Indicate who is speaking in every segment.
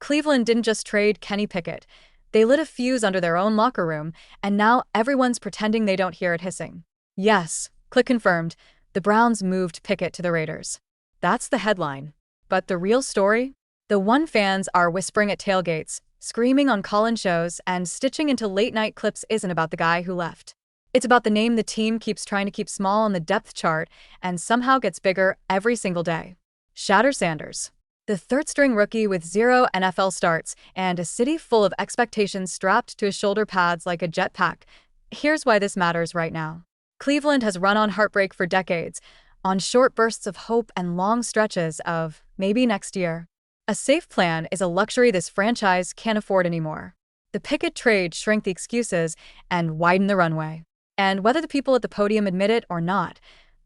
Speaker 1: Cleveland didn't just trade Kenny Pickett. They lit a fuse under their own locker room, and now everyone's pretending they don't hear it hissing. Yes, click confirmed. The Browns moved Pickett to the Raiders. That's the headline. But the real story? The one fans are whispering at tailgates, screaming on call-in shows, and stitching into late-night clips isn't about the guy who left. It's about the name the team keeps trying to keep small on the depth chart and somehow gets bigger every single day. Shedeur Sanders. The third-string rookie with 0 NFL starts and a city full of expectations strapped to his shoulder pads like a jetpack. Here's why this matters right now. Cleveland has run on heartbreak for decades, on short bursts of hope and long stretches of maybe next year. A safe plan is a luxury this franchise can't afford anymore. The Pickett trade shrank the excuses and widened the runway. And whether the people at the podium admit it or not,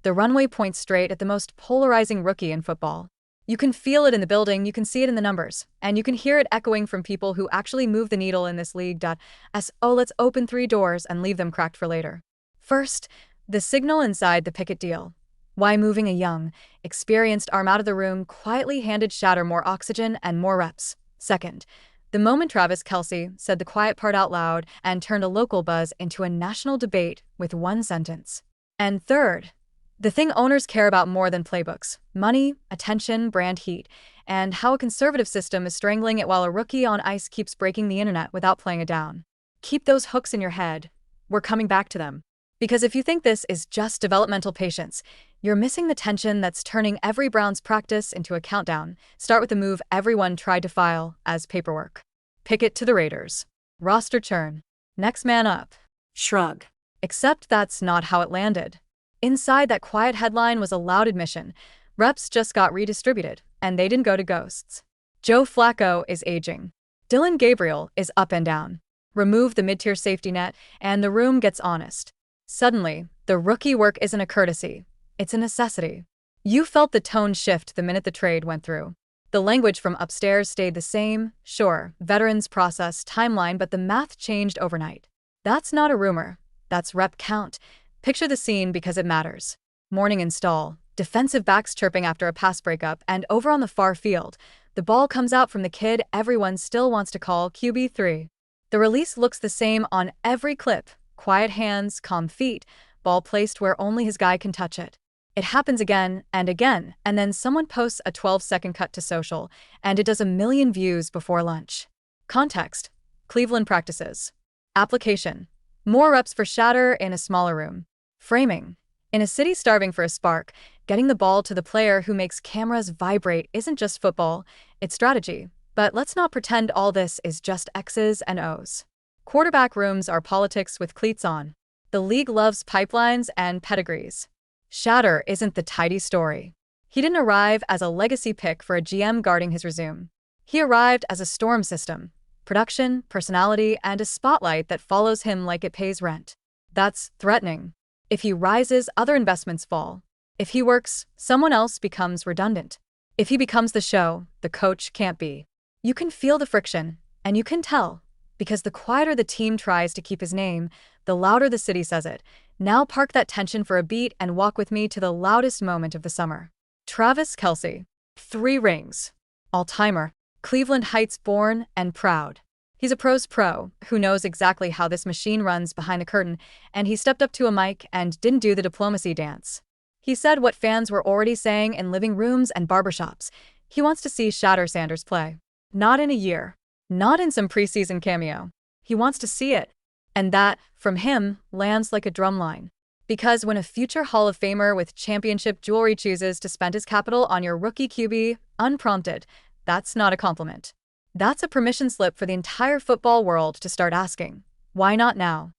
Speaker 1: the runway points straight at the most polarizing rookie in football. You can feel it in the building, you can see it in the numbers, and you can hear it echoing from people who actually move the needle in this league. Let's open 3 doors and leave them cracked for later. First, the signal inside the Pickett deal. Why moving a young, experienced arm out of the room quietly handed Shedeur more oxygen and more reps. Second, the moment Travis Kelce said the quiet part out loud and turned a local buzz into a national debate with one sentence. And third, the thing owners care about more than playbooks: money, attention, brand heat, and how a conservative system is strangling it while a rookie on ice keeps breaking the internet without playing it down. Keep those hooks in your head. We're coming back to them. Because if you think this is just developmental patience, you're missing the tension that's turning every Browns practice into a countdown. Start with the move everyone tried to file as paperwork. Pickett to the Raiders. Roster churn. Next man up. Shrug. Except that's not how it landed. Inside that quiet headline was a loud admission. Reps just got redistributed, and they didn't go to ghosts. Joe Flacco is aging. Dylan Gabriel is up and down. Remove the mid-tier safety net, and the room gets honest. Suddenly, the rookie work isn't a courtesy. It's a necessity. You felt the tone shift the minute the trade went through. The language from upstairs stayed the same. Sure, veterans process, timeline, but the math changed overnight. That's not a rumor. That's rep count. Picture the scene because it matters. Morning install, defensive backs chirping after a pass breakup, and over on the far field, the ball comes out from the kid everyone still wants to call QB3. The release looks the same on every clip. Quiet hands, calm feet, ball placed where only his guy can touch it. It happens again, and then someone posts a 12-second cut to social, and it does 1 million views before lunch. Context: Cleveland practices. Application: more reps for Shedeur in a smaller room. Framing: in a city starving for a spark, getting the ball to the player who makes cameras vibrate isn't just football, it's strategy. But let's not pretend all this is just X's and O's. Quarterback rooms are politics with cleats on. The league loves pipelines and pedigrees. Shedeur isn't the tidy story. He didn't arrive as a legacy pick for a GM guarding his resume. He arrived as a storm system: production, personality, and a spotlight that follows him like it pays rent. That's threatening. If he rises, other investments fall. If he works, someone else becomes redundant. If he becomes the show, the coach can't be. You can feel the friction, and you can tell, because the quieter the team tries to keep his name, the louder the city says it. Now park that tension for a beat and walk with me to the loudest moment of the summer. Travis Kelce. 3 rings. All-timer. Cleveland Heights born and proud. He's a pro's pro who knows exactly how this machine runs behind the curtain, and he stepped up to a mic and didn't do the diplomacy dance. He said what fans were already saying in living rooms and barbershops. He wants to see Shedeur Sanders play. Not in a year. Not in some preseason cameo. He wants to see it. And that, from him, lands like a drumline. Because when a future Hall of Famer with championship jewelry chooses to spend his capital on your rookie QB, unprompted, that's not a compliment. That's a permission slip for the entire football world to start asking, why not now?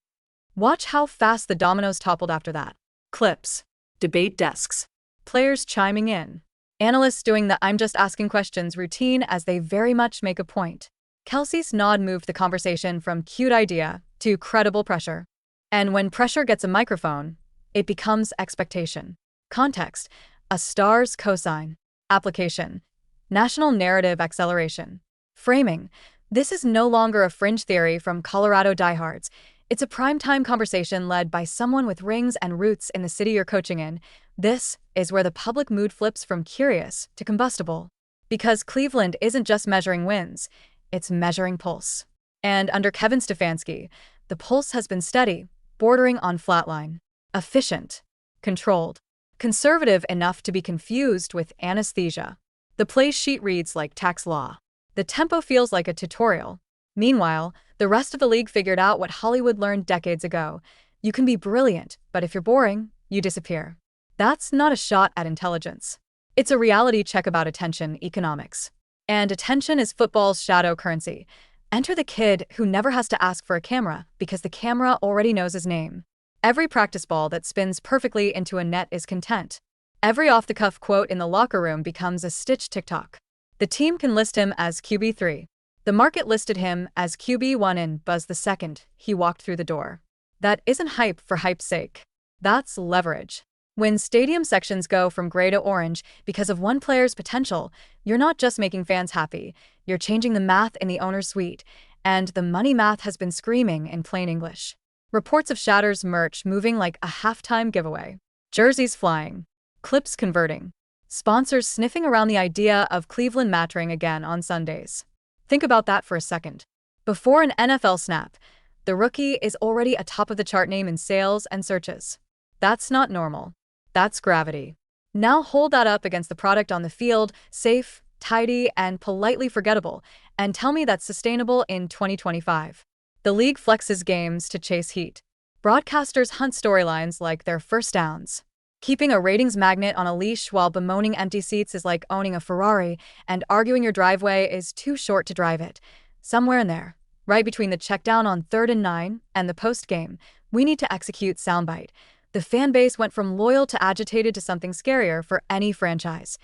Speaker 1: Watch how fast the dominoes toppled after that. Clips. Debate desks. Players chiming in. Analysts doing the I'm just asking questions routine as they very much make a point. Kelce's nod moved the conversation from cute idea to credible pressure. And when pressure gets a microphone, it becomes expectation. Context: a star's cosign. Application: national narrative acceleration. Framing: this is no longer a fringe theory from Colorado diehards. It's a primetime conversation led by someone with rings and roots in the city you're coaching in. This is where the public mood flips from curious to combustible. Because Cleveland isn't just measuring wins, it's measuring pulse. And under Kevin Stefanski, the pulse has been steady, bordering on flatline. Efficient. Controlled. Conservative enough to be confused with anesthesia. The play sheet reads like tax law. The tempo feels like a tutorial. Meanwhile, the rest of the league figured out what Hollywood learned decades ago. You can be brilliant, but if you're boring, you disappear. That's not a shot at intelligence. It's a reality check about attention economics. And attention is football's shadow currency. Enter the kid who never has to ask for a camera because the camera already knows his name. Every practice ball that spins perfectly into a net is content. Every off-the-cuff quote in the locker room becomes a stitch TikTok. The team can list him as QB3. The market listed him as QB1 and buzz the second he walked through the door. That isn't hype for hype's sake. That's leverage. When stadium sections go from gray to orange because of one player's potential, you're not just making fans happy, you're changing the math in the owner's suite, and the money math has been screaming in plain English. Reports of Shedeur's merch moving like a halftime giveaway. Jerseys flying. Clips converting. Sponsors sniffing around the idea of Cleveland mattering again on Sundays. Think about that for a second. Before an NFL snap, the rookie is already a top-of-the-chart name in sales and searches. That's not normal. That's gravity. Now hold that up against the product on the field, safe, tidy, and politely forgettable, and tell me that's sustainable in 2025. The league flexes games to chase heat. Broadcasters hunt storylines like their first downs. Keeping a ratings magnet on a leash while bemoaning empty seats is like owning a Ferrari, and arguing your driveway is too short to drive it. Somewhere in there, right between the check down on 3rd and 9 and the post-game, we need to execute soundbite. The fan base went from loyal to agitated to something scarier for any franchise.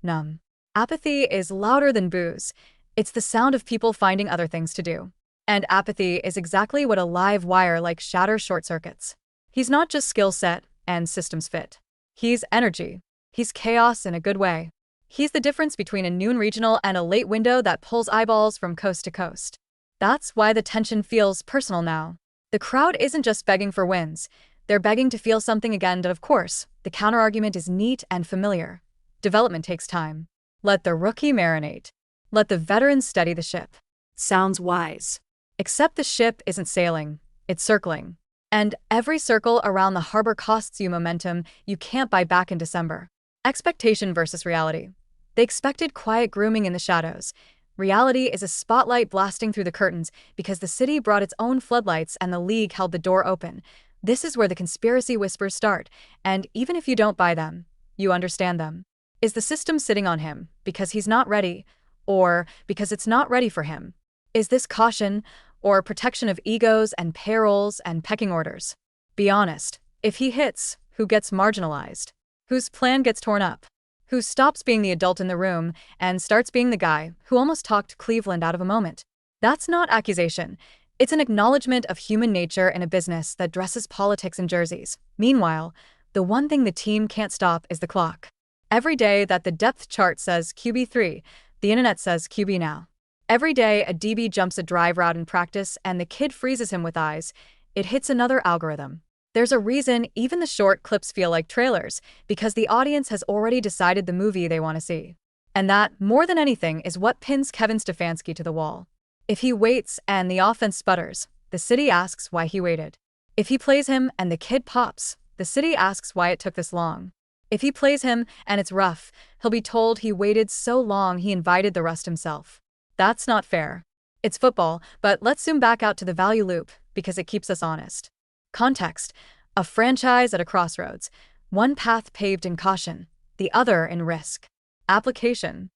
Speaker 1: Numb. Apathy is louder than boos. It's the sound of people finding other things to do. And apathy is exactly what a live wire like Shedeur short circuits. He's not just skill set and systems fit. He's energy. He's chaos in a good way. He's the difference between a noon regional and a late window that pulls eyeballs from coast to coast. That's why the tension feels personal now. The crowd isn't just begging for wins. They're begging to feel something again, and of course, the counterargument is neat and familiar. Development takes time. Let the rookie marinate. Let the veterans steady the ship. Sounds wise. Except the ship isn't sailing, it's circling. And every circle around the harbor costs you momentum you can't buy back in December. Expectation versus reality. They expected quiet grooming in the shadows. Reality is a spotlight blasting through the curtains because the city brought its own floodlights and the league held the door open. This is where the conspiracy whispers start, and even if you don't buy them, you understand them. Is the system sitting on him because he's not ready, or because it's not ready for him? Is this caution, or protection of egos and payrolls and pecking orders? Be honest. If he hits, who gets marginalized? Whose plan gets torn up? Who stops being the adult in the room and starts being the guy who almost talked Cleveland out of a moment? That's not accusation. It's an acknowledgement of human nature in a business that dresses politics in jerseys. Meanwhile, the one thing the team can't stop is the clock. Every day that the depth chart says QB3, the internet says QB now. Every day a DB jumps a drive route in practice and the kid freezes him with eyes, it hits another algorithm. There's a reason even the short clips feel like trailers, because the audience has already decided the movie they want to see. And that, more than anything, is what pins Kevin Stefanski to the wall. If he waits and the offense sputters, the city asks why he waited. If he plays him and the kid pops, the city asks why it took this long. If he plays him and it's rough, he'll be told he waited so long he invited the rust himself. That's not fair. It's football, but let's zoom back out to the value loop, because it keeps us honest. Context. A franchise at a crossroads. One path paved in caution, the other in risk. Application.